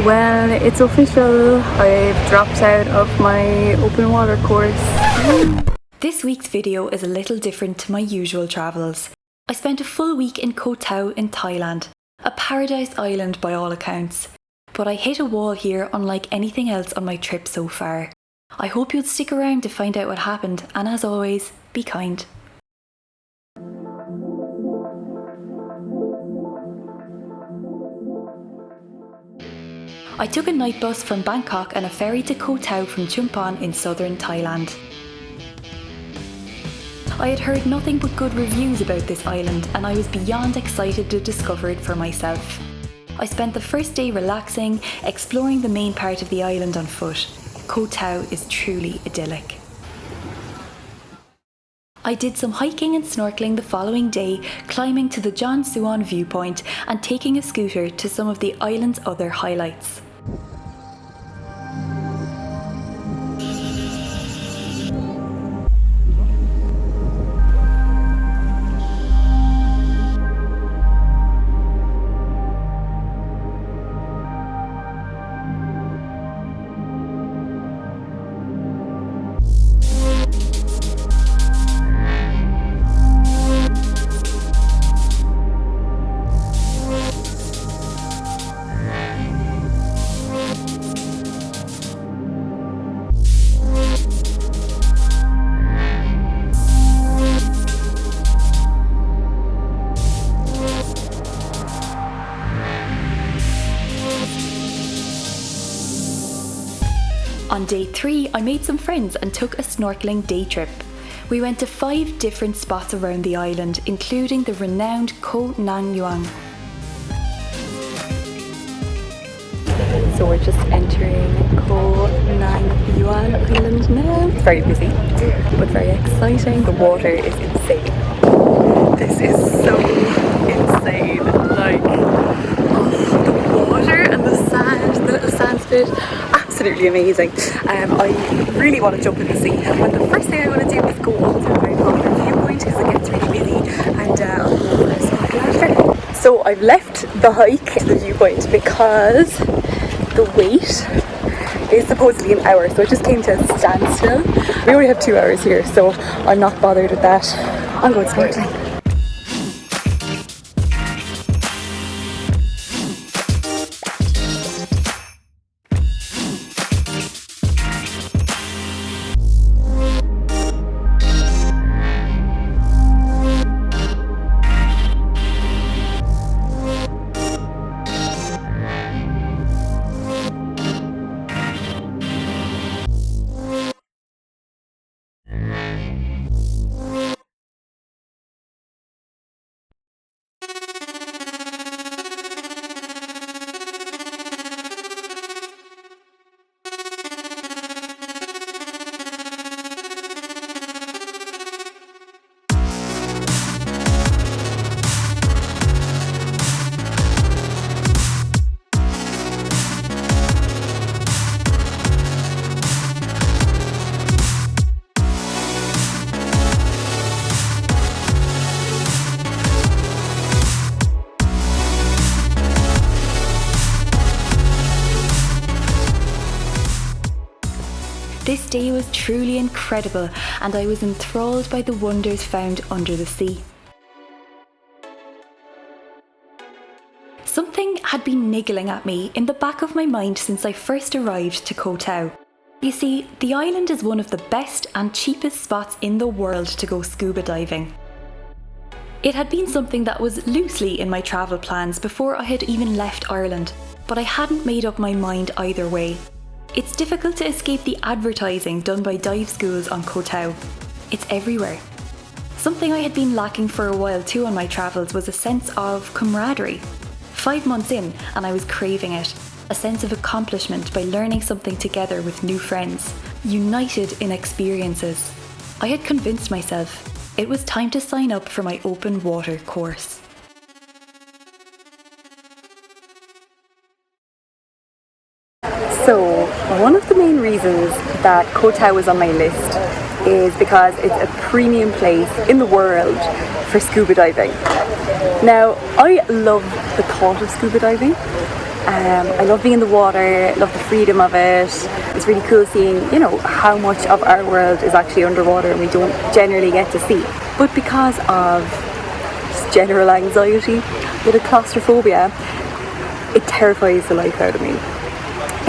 Well, it's official. I've dropped out of my open water course. This week's video is a little different to my usual travels. I spent a full week in Koh Tao in Thailand, a paradise island by all accounts. But I hit a wall here unlike anything else on my trip so far. I hope you'll stick around to find out what happened, and as always, be kind. I took a night bus from Bangkok and a ferry to Koh Tao from Chumpon in southern Thailand. I had heard nothing but good reviews about this island, and I was beyond excited to discover it for myself. I spent the first day relaxing, exploring the main part of the island on foot. Koh Tao is truly idyllic. I did some hiking and snorkeling the following day, climbing to the John Suan viewpoint and taking a scooter to some of the island's other highlights. On day 3, I made some friends and took a snorkeling day trip. We went to 5 different spots around the island, including the renowned Koh Nang Yuang. So we're just entering Koh Nang Yuan Island now. It's very busy, but very exciting. The water is insane. This is so insane. Like, the water and the sand, the little sand spit. Absolutely amazing. I really want to jump in the sea, but the first thing I want to do is go up to the very popular viewpoint because it gets really busy, and I'll go for a snorkel after. So I've left the hike to the viewpoint because the wait is supposedly an hour, so it just came to a standstill. We only have 2 hours here, so I'm not bothered with that. I'm going snorkeling. This day was truly incredible, and I was enthralled by the wonders found under the sea. Something had been niggling at me in the back of my mind since I first arrived to Koh Tao. You see, the island is one of the best and cheapest spots in the world to go scuba diving. It had been something that was loosely in my travel plans before I had even left Ireland, but I hadn't made up my mind either way. It's difficult to escape the advertising done by dive schools on Koh Tao. It's everywhere. Something I had been lacking for a while too on my travels was a sense of camaraderie. 5 months in, and I was craving it. A sense of accomplishment by learning something together with new friends, united in experiences. I had convinced myself it was time to sign up for my open water course. So, one of the main reasons that Koh Tao was on my list is because it's a premium place in the world for scuba diving. Now, I love the thought of scuba diving, I love being in the water, love the freedom of it. It's really cool seeing, you know, how much of our world is actually underwater and we don't generally get to see. But because of just general anxiety, a bit of claustrophobia, it terrifies the life out of me.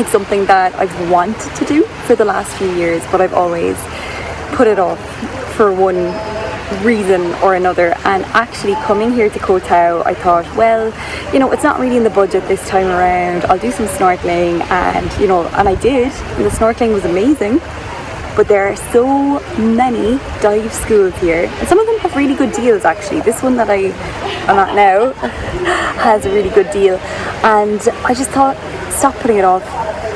It's something that I've wanted to do for the last few years, but I've always put it off for one reason or another. And actually coming here to Koh Tao, I thought, well, you know, it's not really in the budget this time around. I'll do some snorkeling, and you know, and I did. The snorkeling was amazing, but there are so many dive schools here, and some of them have really good deals actually. This one that I'm at now has a really good deal, and I just thought, stop putting it off.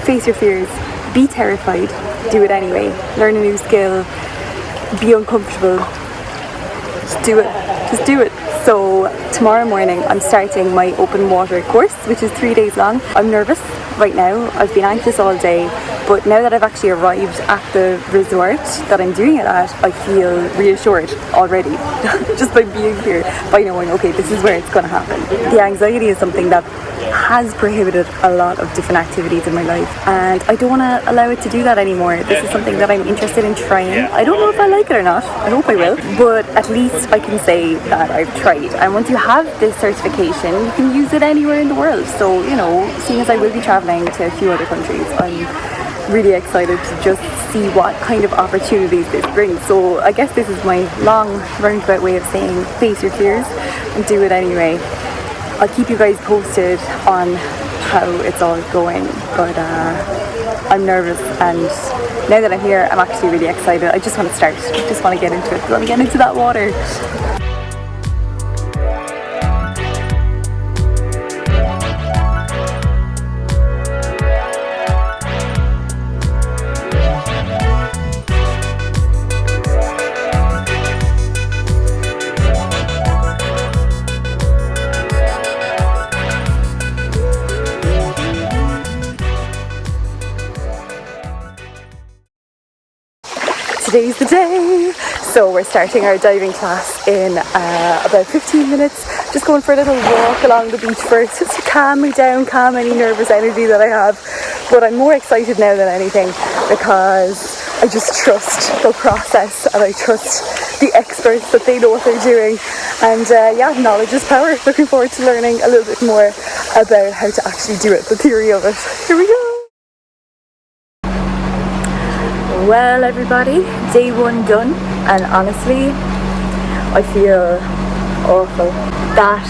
Face your fears, be terrified, do it anyway. Learn a new skill, be uncomfortable, just do it. So tomorrow morning I'm starting my open water course, which is 3 days long. I'm nervous right now, I've been anxious all day, but now that I've actually arrived at the resort that I'm doing it at, I feel reassured already just by being here, by knowing, okay, this is where it's going to happen. The anxiety is something that has prohibited a lot of different activities in my life, and I don't want to allow it to do that anymore. This is something that I'm interested in trying. I don't know if I like it or not, I hope I will, but at least I can say that I've tried. And once you have this certification, you can use it anywhere in the world. So, you know, seeing as I will be traveling to a few other countries, I'm really excited to just see what kind of opportunities this brings. So I guess this is my long roundabout way of saying face your fears and do it anyway. I'll keep you guys posted on how it's all going, but I'm nervous, and now that I'm here I'm actually really excited. I just want to start, just want to get into it, I want to get into that water. Today's the day. So we're starting our diving class in about 15 minutes. Just going for a little walk along the beach first, just to calm me down, calm any nervous energy that I have. But I'm more excited now than anything because I just trust the process and I trust the experts that they know what they're doing. And yeah, knowledge is power. Looking forward to learning a little bit more about how to actually do it, the theory of it. Here we go. Well everybody, day one done, and honestly I feel awful. That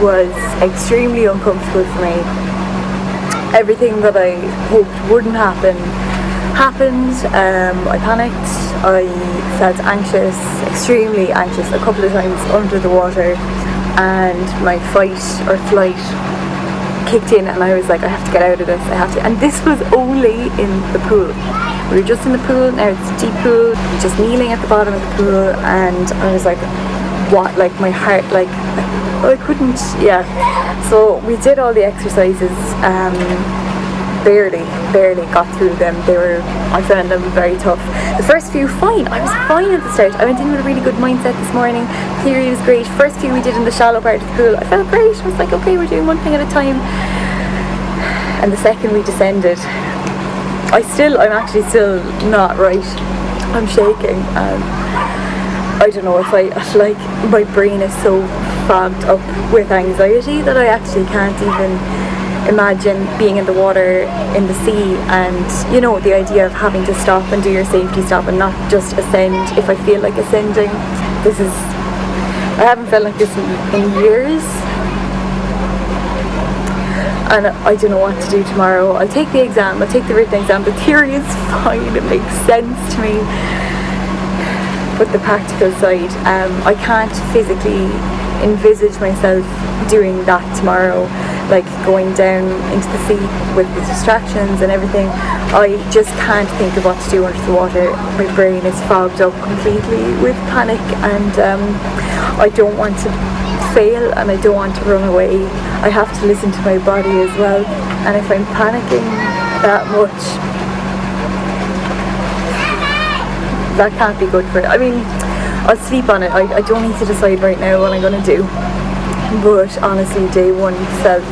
was extremely uncomfortable for me. Everything that I hoped wouldn't happen happened. I panicked, I felt anxious, extremely anxious a couple of times under the water, and my fight or flight kicked in and I was like, I have to get out of this, I have to. And this was only in the pool. We were just in the pool, now it's a deep pool, just kneeling at the bottom of the pool, and I was like, what, like my heart, like, I couldn't, yeah. So we did all the exercises, barely got through them. I found them very tough. The first few, fine, I was fine at the start. I went in with a really good mindset this morning, theory was great. First few we did in the shallow part of the pool, I felt great. I was like, okay, we're doing one thing at a time. And the second we descended, I'm actually still not right. I'm shaking. I don't know if like my brain is so fogged up with anxiety that I actually can't even imagine being in the water, in the sea, and you know, the idea of having to stop and do your safety stop and not just ascend if I feel like ascending. I haven't felt like this in years. And I don't know what to do tomorrow. I'll take the exam, I'll take the written exam. The theory is fine, it makes sense to me. But the practical side, I can't physically envisage myself doing that tomorrow, like going down into the sea with the distractions and everything. I just can't think of what to do under the water. My brain is fogged up completely with panic, and I don't want to fail and I don't want to run away. I have to listen to my body as well, and if I'm panicking that much, that can't be good for it. I mean, I'll sleep on it. I don't need to decide right now what I'm going to do, but honestly day one felt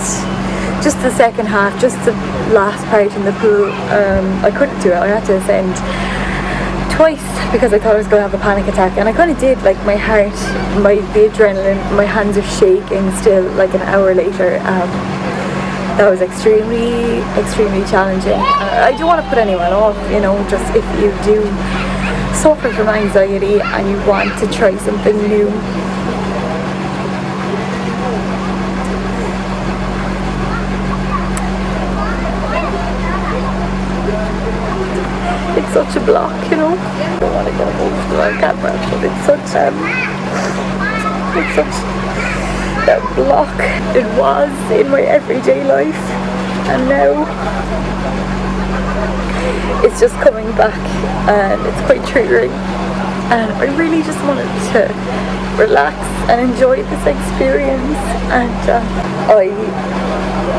just the second half, just the last part in the pool, I couldn't do it. I had to ascend twice because I thought I was going to have a panic attack, and I kind of did. Like my heart, the adrenaline, my hands are shaking still like an hour later. That was extremely challenging. I don't want to put anyone off, you know, just if you do suffer from anxiety and you want to try something new. It's such a block, you know. I don't want to get emotional on camera, but it's such a block. It was in my everyday life, and now it's just coming back, and it's quite triggering. And I really just wanted to relax and enjoy this experience, and I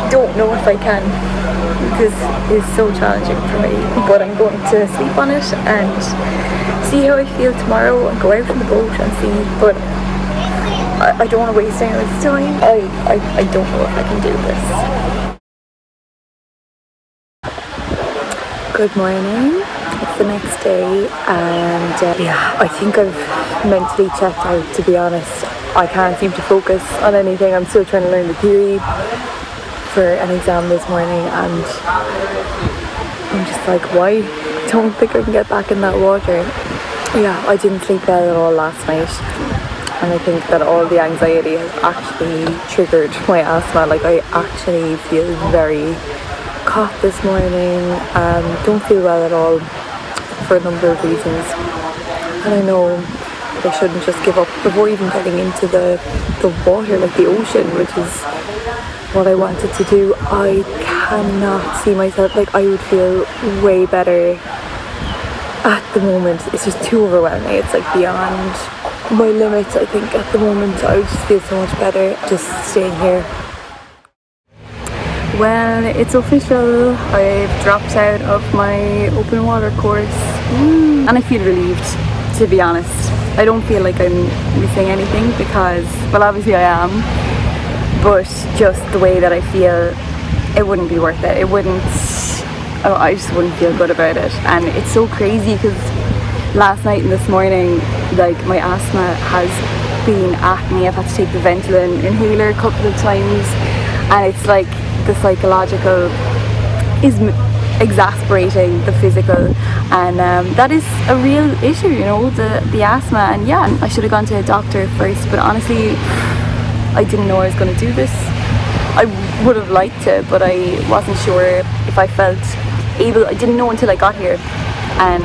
don't know if I can. This is so challenging for me, but I'm going to sleep on it and see how I feel tomorrow and go out on the boat and see. But I don't want to waste anyone's time. I don't know if I can do this. Good morning. It's the next day, and yeah, I think I've mentally checked out, to be honest. I can't seem to focus on anything. I'm still trying to learn the theory for an exam this morning, and I'm just like, why? I don't think I can get back in that water. Yeah, I didn't sleep well at all last night, and I think that all the anxiety has actually triggered my asthma. Like, I actually feel very caught this morning, don't feel well at all for a number of reasons, and I know I shouldn't just give up before even getting into the water, like the ocean, which is what I wanted to do. I cannot see myself, like, I would feel way better at the moment. It's just too overwhelming. It's like beyond my limits. I think at the moment I would just feel so much better just staying here. Well, it's official. I've dropped out of my open water course, and I feel relieved, to be honest. I don't feel like I'm missing anything because, well, obviously I am, but just the way that I feel, it wouldn't be worth it. It wouldn't, I just wouldn't feel good about it. And it's so crazy because last night and this morning, like, my asthma has been at me. I've had to take the Ventolin inhaler a couple of times, and it's like the psychological is exasperating the physical, and that is a real issue, you know, the asthma. And yeah, I should have gone to a doctor first, but honestly I didn't know I was going to do this. I would have liked to, but I wasn't sure if I felt able. I didn't know until I got here, and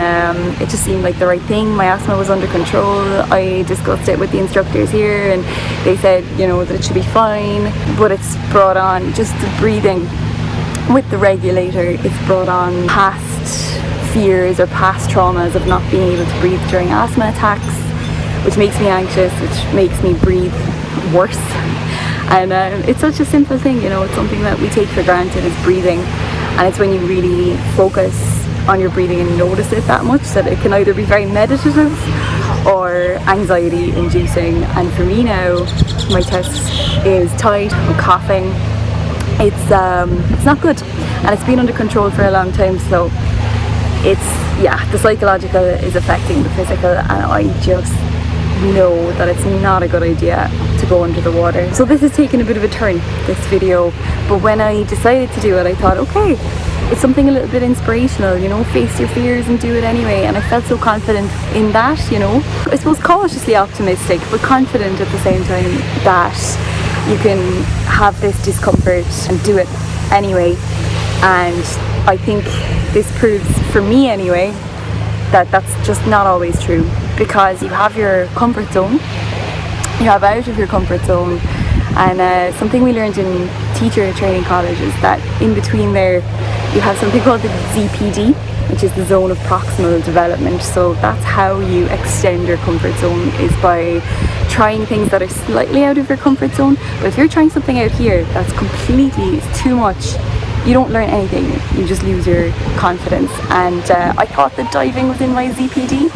it just seemed like the right thing. My asthma was under control. I discussed it with the instructors here, and they said, you know, that it should be fine, but it's brought on just the breathing with the regulator. It's brought on past fears or past traumas of not being able to breathe during asthma attacks, which makes me anxious, which makes me breathe worse. And it's such a simple thing, you know. It's something that we take for granted, is breathing, and it's when you really focus on your breathing and notice it that much that it can either be very meditative or anxiety inducing. And for me now, my chest is tight, I'm coughing. It's not good, and it's been under control for a long time, so it's, yeah, the psychological is affecting the physical, and I just know that it's not a good idea to go under the water. So this has taken a bit of a turn, this video, but when I decided to do it, I thought, okay, it's something a little bit inspirational, you know, face your fears and do it anyway. And I felt so confident in that, you know, I suppose cautiously optimistic, but confident at the same time that you can have this discomfort and do it anyway. And I think this proves, for me anyway, that that's just not always true, because you have your comfort zone, you have out of your comfort zone. And something we learned in teacher training college is that in between there you have something called the ZPD, which is the zone of proximal development. So that's how you extend your comfort zone, is by trying things that are slightly out of your comfort zone. But if you're trying something out here that's completely too much, you don't learn anything, you just lose your confidence. And I thought that diving was in my ZPD.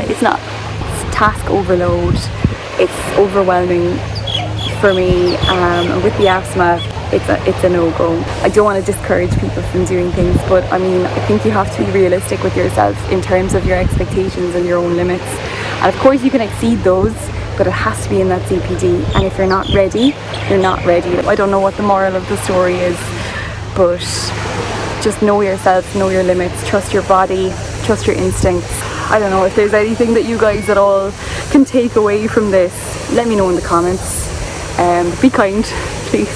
It's not. It's task overload, it's overwhelming for me. And with the asthma, it's a no-go. I don't want to discourage people from doing things, but I mean, I think you have to be realistic with yourself in terms of your expectations and your own limits. And of course you can exceed those, but it has to be in that CPD. And if you're not ready, you're not ready. I don't know what the moral of the story is, but just know yourself, know your limits, trust your body, trust your instincts. I don't know if there's anything that you guys at all can take away from this. Let me know in the comments. Be kind, please,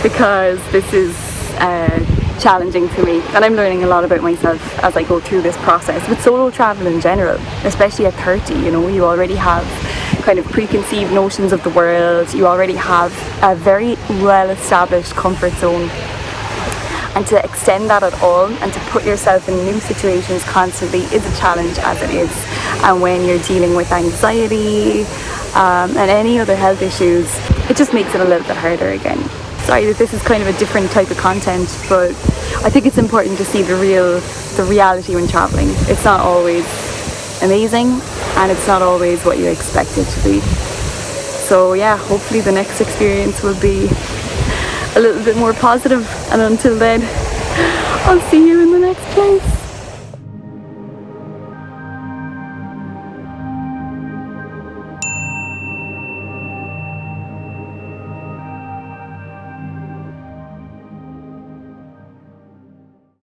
because this is challenging for me, and I'm learning a lot about myself as I go through this process with solo travel in general, especially at 30. You know, you already have kind of preconceived notions of the world, you already have a very well established comfort zone, and to extend that at all and to put yourself in new situations constantly is a challenge as it is. And when you're dealing with anxiety and any other health issues, it just makes it a little bit harder again. Sorry that this is kind of a different type of content, but I think it's important to see the reality when traveling. It's not always amazing, and it's not always what you expect it to be. So yeah, hopefully the next experience will be a little bit more positive, and until then, I'll see you in the next place.